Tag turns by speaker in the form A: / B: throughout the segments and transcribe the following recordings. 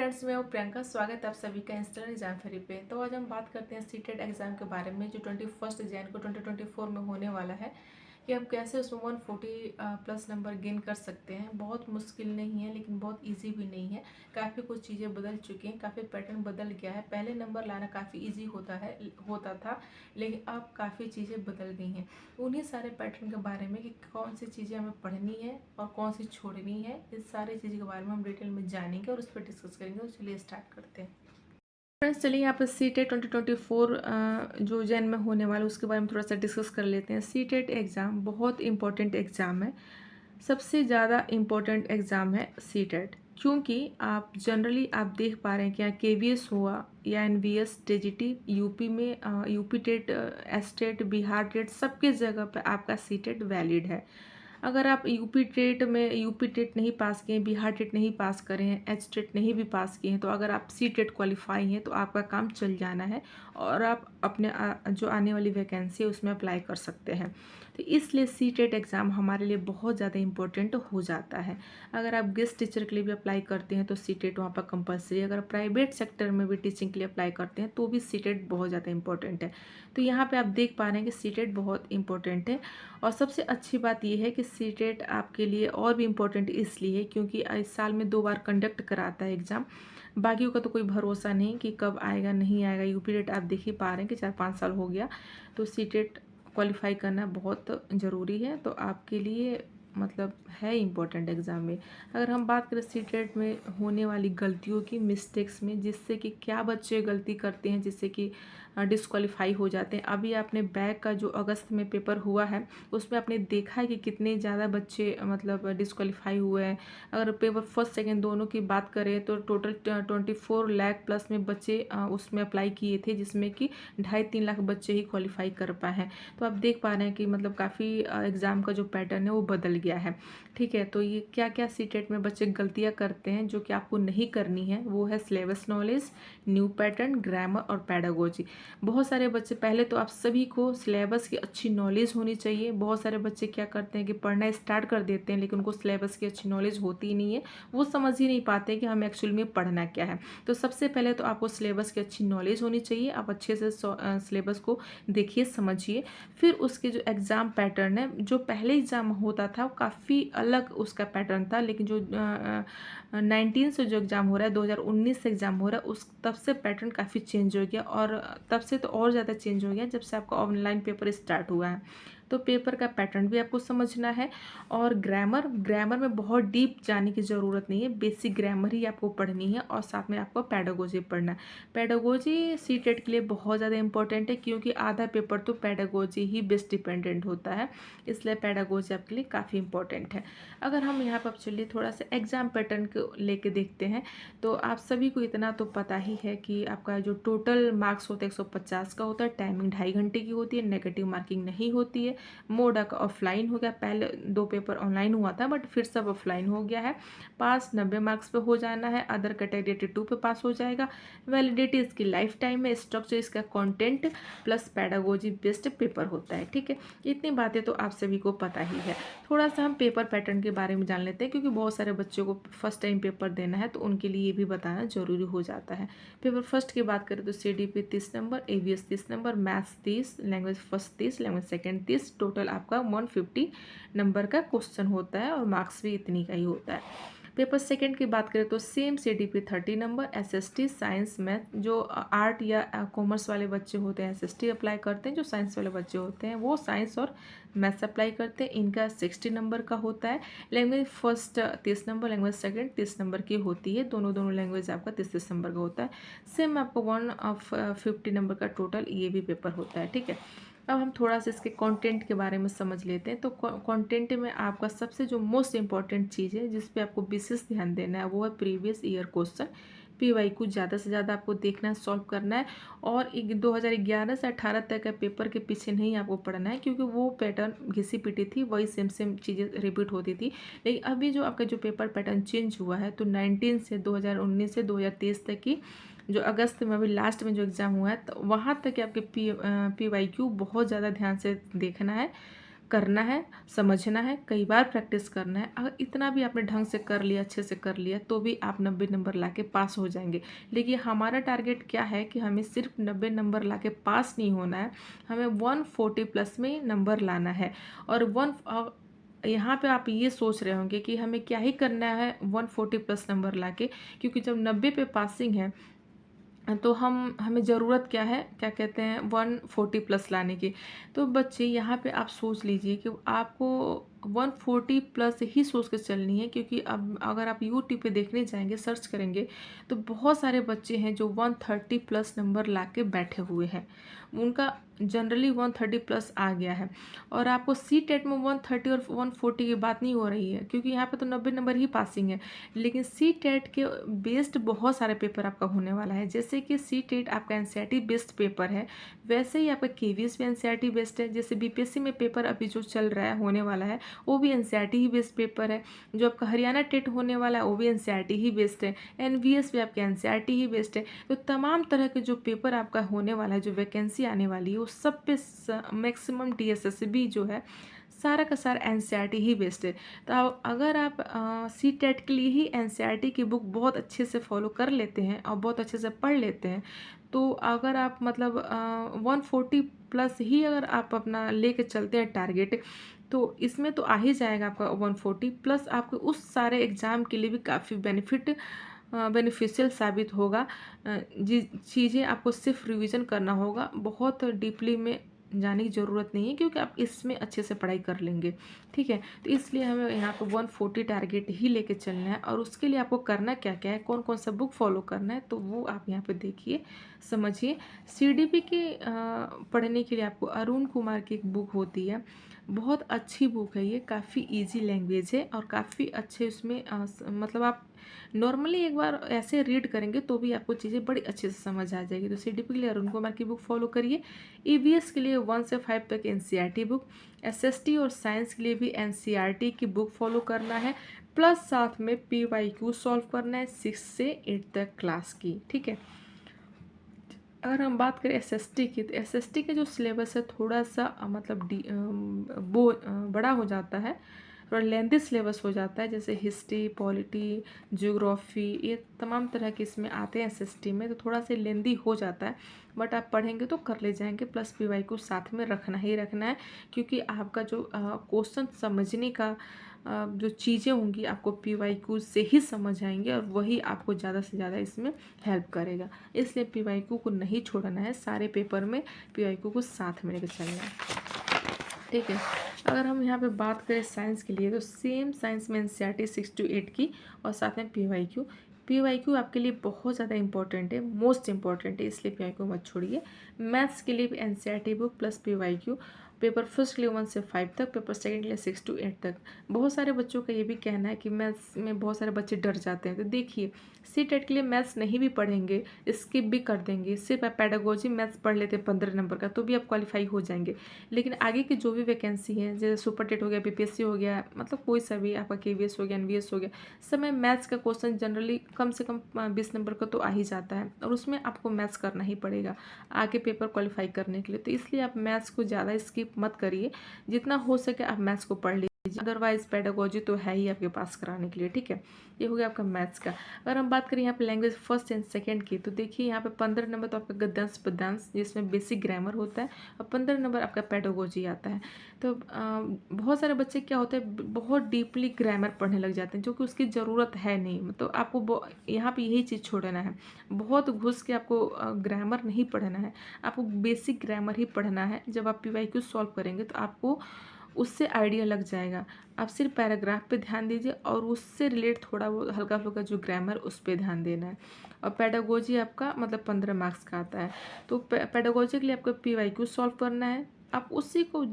A: Friends, मैं हूँ प्रियंका। स्वागत है आप सभी का इंस्टेंट एग्जाम फेरी पे। तो आज हम बात करते हैं सीटेट एग्जाम के बारे में जो 21 जैन को 2024 में होने वाला है कि हम कैसे उसमें 140 प्लस नंबर गेन कर सकते हैं। बहुत मुश्किल नहीं है लेकिन बहुत इजी भी नहीं है। काफ़ी कुछ चीज़ें बदल चुकी हैं, काफ़ी पैटर्न बदल गया है। पहले नंबर लाना काफ़ी ईजी होता था, लेकिन अब काफ़ी चीज़ें बदल गई हैं। उन्हीं सारे पैटर्न के बारे में कि कौन सी चीज़ें हमें पढ़नी है और कौन सी छोड़नी है, इस सारी चीज़ के बारे में हम डिटेल में जानेंगे और उस पर डिस्कस करेंगे। तो चलिए स्टार्ट करते हैं। फ्रेंड्स, चलिए यहाँ पर सी टेट 2024 जो जैन में होने वाला है उसके बारे में थोड़ा सा डिस्कस कर लेते हैं। सी टेट एग्ज़ाम बहुत इंपॉर्टेंट एग्ज़ाम है, सबसे ज़्यादा इम्पोर्टेंट एग्ज़ाम है सी टेट। क्योंकि आप जनरली आप देख पा रहे हैं कि यहाँ के वी एस हुआ या N V S TGT, UP में UP TET, S TET, Bihar TET, सबके जगह पे आपका सी टेट वैलिड है। अगर आप यूपी टेट नहीं पास किए हैं, बिहार टेट नहीं पास करे हैं, एच टेट नहीं भी पास किए हैं, तो अगर आप सी टेट क्वालिफाई हैं तो आपका काम चल जाना है और आप अपने जो आने वाली वैकेंसी है उसमें अप्लाई कर सकते हैं। तो इसलिए सी टेट एग्ज़ाम हमारे लिए बहुत ज़्यादा इम्पोर्टेंट हो जाता है। अगर आप गेस्ट टीचर के लिए भी अप्लाई करते हैं तो सी टेट वहाँ पर कंपलसरी। अगर प्राइवेट सेक्टर में भी टीचिंग के लिए अप्लाई करते हैं तो भी सी टेट बहुत ज़्यादा इंपॉर्टेंट है। तो यहाँ पे आप देख पा रहे हैं कि सी टेट बहुत इंपॉर्टेंट है। और सबसे अच्छी बात यह है कि सी टेट आपके लिए और भी इम्पोर्टेंट इसलिए है क्योंकि इस साल में 2 बार कंडक्ट कराता है एग्ज़ाम। बाकियों का तो कोई भरोसा नहीं कि कब आएगा नहीं आएगा। यूपी टेट आप देख ही पा रहे हैं कि 4-5 साल हो गया। तो सी टेट क्वालिफाई करना बहुत ज़रूरी है, तो आपके लिए मतलब है इम्पोर्टेंट एग्ज़ाम में। अगर हम बात करें सी टेट में होने वाली गलतियों की, मिस्टेक्स में, जिससे कि क्या बच्चे गलती करते हैं जिससे कि डिस्क्वालीफाई हो जाते हैं। अभी आपने बैक का जो अगस्त में पेपर हुआ है उसमें आपने देखा है कि कितने ज़्यादा बच्चे मतलब डिस्क्वालीफाई हुए हैं। अगर पेपर फर्स्ट सेकेंड दोनों की बात करें तो टोटल 24 लाख प्लस में बच्चे उसमें अप्लाई किए थे, जिसमें कि 2.5-3 लाख बच्चे ही क्वालिफाई कर पाए हैं। तो आप देख पा रहे हैं कि मतलब काफ़ी एग्ज़ाम का जो पैटर्न है वो बदल गया है। ठीक है, तो ये क्या क्या सी टेट में बच्चे गलतियाँ करते हैं जो कि आपको नहीं करनी है, वो है syllabus knowledge, new pattern, grammar और पैडागोजी। बहुत सारे बच्चे, पहले तो आप सभी को सिलेबस की अच्छी नॉलेज होनी चाहिए। बहुत सारे बच्चे क्या करते हैं कि पढ़ना स्टार्ट कर देते हैं लेकिन उनको सिलेबस की अच्छी नॉलेज होती ही नहीं है। वो समझ ही नहीं पाते कि हमें एक्चुअल में पढ़ना क्या है। तो सबसे पहले तो आपको सिलेबस की अच्छी नॉलेज होनी चाहिए। आप अच्छे से सिलेबस को देखिए, समझिए। फिर उसके जो एग्ज़ाम पैटर्न है, जो पहले एग्ज़ाम होता था वो काफ़ी अलग उसका पैटर्न था, लेकिन जो 19 से जो एग्ज़ाम हो रहा है, 2019 से एग्ज़ाम हो रहा है, उस तब से पैटर्न काफ़ी चेंज हो गया और तब से तो और ज़्यादा चेंज हो गया जब से आपका ऑनलाइन पेपर स्टार्ट हुआ है। तो पेपर का पैटर्न भी आपको समझना है। और ग्रामर ग्रामर में बहुत डीप जाने की ज़रूरत नहीं है, बेसिक ग्रामर ही आपको पढ़नी है और साथ में आपको पैडागोजी पढ़ना है। पैडागोजी सी टेट के लिए बहुत ज़्यादा इंपॉर्टेंट है क्योंकि आधा पेपर तो पैडागोजी ही बेस डिपेंडेंट होता है, इसलिए पैडागोजी आपके लिए काफ़ी इंपॉर्टेंट है। अगर हम यहाँ पर चलिए थोड़ा सा एग्ज़ाम पैटर्न को लेके देखते हैं, तो आप सभी को इतना तो पता ही है कि आपका जो टोटल मार्क्स होता है 150 का होता है, टाइमिंग 2.5 घंटे की होती है, नेगेटिव मार्किंग नहीं होती है। मोड का ऑफलाइन हो गया, पहले 2 पेपर ऑनलाइन हुआ था बट फिर सब ऑफलाइन हो गया है। पास 90 मार्क्स पे हो जाना है, अदर कैटेगरी 82 पे पास हो जाएगा। वैलिडिटी इसकी लाइफ टाइम है। स्ट्रक्चर इसका content plus pedagogy based paper होता है। ठीक है, इतनी बातें तो आप सभी को पता ही है। थोड़ा सा हम पेपर पैटर्न के बारे में जान लेते हैं क्योंकि बहुत सारे बच्चों को फर्स्ट टाइम पेपर देना है तो उनके लिए ये भी बताना ज़रूरी हो जाता है। पेपर फर्स्ट की बात करें तो CDP 30 number, AVS 30 number, maths 30, language first 30, language second 30, total आपका 150 नंबर का क्वेश्चन होता है और मार्क्स भी इतनी का ही होता है। पेपर सेकंड की बात करें तो same CDP 30 number, SST, science, math. जो आर्ट या कॉमर्स वाले बच्चे होते हैं SST अप्लाई करते हैं, जो साइंस वाले बच्चे होते हैं वो साइंस और मैथ्स अप्लाई करते हैं, इनका 60 नंबर का होता है। Language first 30 number, language second 30 number की होती है, दोनों लैंग्वेज आपका 30 नंबर का होता है। सेम आपको 150 नंबर का टोटल ये भी पेपर होता है। ठीक है, अब हम थोड़ा सा इसके कंटेंट के बारे में समझ लेते हैं। तो कंटेंट में आपका सबसे जो मोस्ट इंपॉर्टेंट चीज़ है जिस पे आपको विशेष ध्यान देना है वो है प्रीवियस ईयर क्वेश्चन। PYQ ज़्यादा से ज़्यादा आपको देखना है, सॉल्व करना है। और 2011 से 18 तक के पेपर के पीछे नहीं आपको पढ़ना है क्योंकि वो पैटर्न घिसी पिटी थी, वही सेम सेम चीज़ें रिपीट होती थी। लेकिन अभी जो आपका जो पेपर पैटर्न चेंज हुआ है तो 2019 से 2023 तक की जो अगस्त में अभी लास्ट में जो एग्ज़ाम हुआ है तो वहाँ तक आपके PYQ बहुत ज़्यादा ध्यान से देखना है। करना है, समझना है, कई बार प्रैक्टिस करना है। अगर इतना भी आपने ढंग से कर लिया, अच्छे से कर लिया, तो भी आप 90 नंबर लाके पास हो जाएंगे। लेकिन हमारा टारगेट क्या है कि हमें सिर्फ 90 नंबर लाके पास नहीं होना है, हमें 140 प्लस में नंबर लाना है। और यहाँ पे आप ये सोच रहे होंगे कि हमें क्या ही करना है 140 प्लस नंबर लाके, क्योंकि जब 90 पे पासिंग है तो हमें ज़रूरत क्या है, क्या कहते हैं, 140 प्लस लाने की। तो बच्चे यहाँ पे आप सोच लीजिए कि आपको 140 प्लस ही सोच के चलनी है, क्योंकि अब अगर आप यूट्यूब पे देखने जाएंगे, सर्च करेंगे, तो बहुत सारे बच्चे हैं जो 130 प्लस नंबर ला के बैठे हुए हैं, उनका जनरली 130 प्लस आ गया है। और आपको सी टेट में 130 और 140 की बात नहीं हो रही है, क्योंकि यहाँ पे तो 90 नंबर ही पासिंग है। लेकिन सी टेट के बेस्ड बहुत सारे पेपर आपका होने वाला है। जैसे कि सी टेट आपका एनसीईआरटी बेस्ड पेपर है, वैसे ही आपका केवीएस भी एनसीईआरटी बेस्ड है। जैसे बीपीएससी में पेपर अभी जो चल रहा है, होने वाला है, वो भी एनसीईआरटी ही बेस्ड पेपर है। जो आपका हरियाणा टेट होने वाला है, वो भी एनसीईआरटी ही बेस्ड है। एनवीएस भी आपके एनसीईआरटी ही बेस्ड है। तो तमाम तरह के जो पेपर आपका होने वाला है, जो वैकेंसी आने वाली है, वो सब पे मैक्सिमम डीएसएसबी जो है, सारा का सारा एनसीईआरटी ही बेस्ड है। तो अगर आप सी टेट के लिए ही एनसीईआरटी की बुक बहुत अच्छे से फॉलो कर लेते हैं और बहुत अच्छे से पढ़ लेते हैं, तो अगर आप मतलब 140 प्लस ही अगर आप अपना लेके चलते हैं टारगेट, तो इसमें तो आ ही जाएगा आपका 140 प्लस। आपको उस सारे एग्ज़ाम के लिए भी काफ़ी बेनिफिशियल साबित होगा। जी, चीज़ें आपको सिर्फ रिवीजन करना होगा, बहुत डीपली में जाने की ज़रूरत नहीं है, क्योंकि आप इसमें अच्छे से पढ़ाई कर लेंगे। ठीक है, तो इसलिए हमें यहाँ पे 140 टारगेट ही लेके चलना है। और उसके लिए आपको करना क्या क्या है, कौन कौन सा बुक फॉलो करना है, तो वो आप यहाँ पे देखिए, समझिए। सीडीपी के पढ़ने के लिए आपको अरुण कुमार की एक बुक होती है, बहुत अच्छी बुक है ये, काफ़ी इजी लैंग्वेज है और काफ़ी अच्छे उसमें मतलब आप नॉर्मली एक बार ऐसे रीड करेंगे तो भी आपको चीज़ें बड़ी अच्छे से समझ आ जाएगी। तो सीडीपी के लिए अरुण कुमार की बुक फॉलो करिए। ईवीएस के लिए 1 से 5 तक एनसीईआरटी बुक, एसएसटी और साइंस के लिए भी एनसीईआरटी की बुक फॉलो करना है, प्लस साथ में पीवाईक्यू सॉल्व करना है 6 से 8 तक क्लास की। ठीक है, अगर हम बात करें एसएसटी की, तो एसएसटी के जो सिलेबस है थोड़ा सा मतलब बड़ा हो जाता है, थोड़ा लेंथी सिलेबस हो जाता है। जैसे हिस्ट्री, पॉलिटी, ज्योग्राफी, ये तमाम तरह के इसमें आते हैं एसएसटी में, तो थोड़ा सा लेंथी हो जाता है। बट आप पढ़ेंगे तो कर ले जाएंगे। प्लस पीवाई को साथ में रखना ही रखना है, क्योंकि आपका जो क्वेश्चन समझने का जो चीज़ें होंगी, आपको पीवाईक्यू से ही समझ आएंगे और वही आपको ज़्यादा से ज़्यादा इसमें हेल्प करेगा। इसलिए पीवाईक्यू को नहीं छोड़ना है, सारे पेपर में पीवाईक्यू को साथ में लेकर चलना है। ठीक है, अगर हम यहाँ पे बात करें साइंस के लिए, तो सेम साइंस में एनसीईआरटी 6 to 8 की और साथ में पीवाईक्यू। पीवाईक्यू आपके लिए बहुत ज़्यादा इंपॉर्टेंट है, मोस्ट इंपॉर्टेंट है, इसलिए पीवाईक्यू मत छोड़िए। मैथ्स के लिए भी NCERT book plus PYQ. Paper first के लिए 1 से 5 तक, पेपर सेकंड के लिए 6 to 8 तक। बहुत सारे बच्चों का ये भी कहना है कि मैथ्स में बहुत सारे बच्चे डर जाते हैं, तो देखिए सी टेट के लिए मैथ्स नहीं भी पढ़ेंगे, स्किप भी कर देंगे, सिर्फ आप पेडागोजी मैथ्स पढ़ लेते हैं 15 नंबर का, तो भी आप क्वालिफाई हो जाएंगे। लेकिन आगे की जो भी वैकेंसी है, जैसे सुपर टेट हो गया, बीपीएससी हो गया, मतलब कोई सा भी आपका केवीएस हो गया, एनवीएस हो गया, समय मैथ्स का क्वेश्चन जनरली कम से कम 20 नंबर का तो आ ही जाता है, और उसमें आपको मैथ्स करना ही पड़ेगा आगे पेपर क्वालिफाई करने के लिए। तो इसलिए आप मैथ्स को ज़्यादा स्किप मत करिए, जितना हो सके आप मैथ्स को पढ़ लीजिए। अदरवाइज पेडागोजी तो है ही आपके पास कराने के लिए। ठीक है, ये हो गया आपका मैथ्स का। अगर हम बात करें यहाँ पे लैंग्वेज फर्स्ट एंड सेकंड की, तो देखिए यहाँ पे 15 नंबर तो आपका गद्यांश पद्यांश, जिसमें बेसिक ग्रामर होता है, और 15 नंबर आपका पेडागोजी आता है। तो बहुत सारे बच्चे क्या होते हैं, बहुत डीपली ग्रामर पढ़ने लग जाते हैं, जो कि उसकी ज़रूरत है नहीं। तो आपको यहाँ पे यही चीज़ छोड़ना है, बहुत घुस के आपको ग्रामर नहीं पढ़ना है, आपको बेसिक ग्रामर ही पढ़ना है। जब आप पीवाईक्यू सॉल्व करेंगे तो आपको उससे आइडिया लग जाएगा। आप सिर्फ पैराग्राफ पे ध्यान दीजिए और उससे रिलेट थोड़ा बहुत हल्का फुल्का जो ग्रामर, उस पर ध्यान देना है। और पेडागोजी आपका मतलब 15 मार्क्स का आता है। तो पेडागोजी के लिए आपको पीवाईक्यू सॉल्व करना है। आप उसी को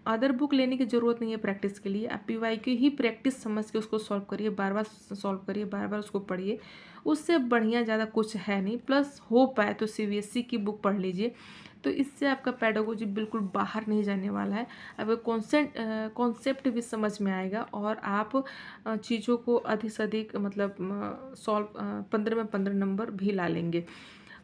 A: अदर बुक लेने की ज़रूरत नहीं है प्रैक्टिस के लिए, आप पीवाईक्यू ही प्रैक्टिस समझ के उसको सॉल्व करिए, बार बार सॉल्व करिए, बार बार उसको पढ़िए, उससे बढ़िया ज़्यादा कुछ है नहीं। प्लस हो पाए तो सीबीएसई की बुक पढ़ लीजिए, तो इससे आपका पेडागोजी बिल्कुल बाहर नहीं जाने वाला है। अब कॉन्सेप्ट भी समझ में आएगा और आप चीज़ों को अधिक से अधिक मतलब सॉल्व 15 में 15 नंबर भी ला लेंगे।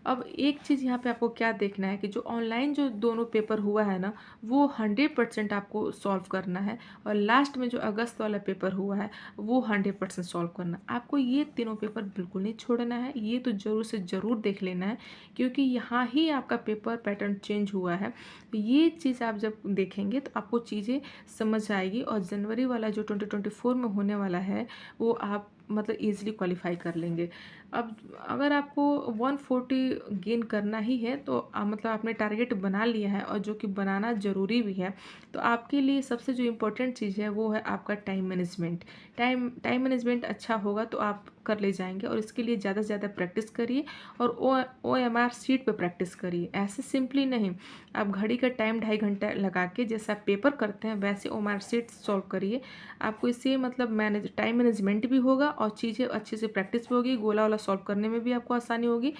A: अब एक चीज़ यहाँ पे आपको क्या देखना है कि जो ऑनलाइन जो दोनों पेपर हुआ है ना, वो 100% आपको सॉल्व करना है, और लास्ट में जो अगस्त वाला पेपर हुआ है वो 100% सॉल्व करना है। आपको ये तीनों पेपर बिल्कुल नहीं छोड़ना है, ये तो ज़रूर से ज़रूर देख लेना है, क्योंकि यहाँ ही आपका पेपर पैटर्न चेंज हुआ है। ये चीज़ आप जब देखेंगे तो आपको चीज़ें समझ आएगी, और जनवरी वाला जो 2024 में होने वाला है वो आप मतलब ईज़िली क्वालिफ़ाई कर लेंगे। अब अगर आपको 140 गेन करना ही है तो मतलब आपने टारगेट बना लिया है, और जो कि बनाना ज़रूरी भी है, तो आपके लिए सबसे जो इम्पोर्टेंट चीज़ है वो है आपका टाइम मैनेजमेंट। टाइम मैनेजमेंट अच्छा होगा तो आप कर ले जाएंगे, और इसके लिए ज़्यादा से ज़्यादा प्रैक्टिस करिए, और OMR शीट पे प्रैक्टिस करिए। ऐसे सिंपली नहीं, आप घड़ी का टाइम 2.5 घंटा लगा के जैसा पेपर करते हैं वैसे OMR शीट सॉल्व करिए। आपको इससे मतलब टाइम मैनेजमेंट भी होगा, और चीज़ें अच्छे से प्रैक्टिस भी होगी, गोला वाला सॉल्व करने में भी आपको आसानी होगी।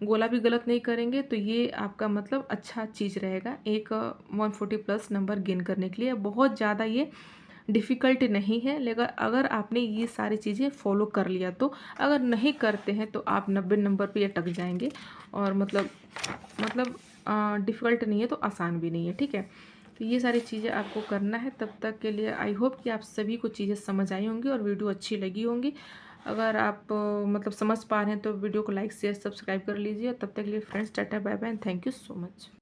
A: गोला भी गलत नहीं करेंगे तो ये आपका मतलब अच्छा चीज़ रहेगा एक 140 प्लस नंबर गेन करने के लिए। बहुत ज़्यादा ये डिफ़िकल्ट नहीं है, लेकिन अगर आपने ये सारी चीज़ें फॉलो कर लिया तो। अगर नहीं करते हैं तो आप 90 नंबर पे अटक जाएंगे, और मतलब डिफ़िकल्ट नहीं है तो आसान भी नहीं है, ठीक है। तो ये सारी चीज़ें आपको करना है। तब तक के लिए आई होप कि आप सभी को चीज़ें समझ आई होंगी और वीडियो अच्छी लगी होंगी। अगर आप मतलब समझ पा रहे हैं तो वीडियो को लाइक शेयर सब्सक्राइब कर लीजिए। तब तक के लिए friends, tata bye bye and thank you so much.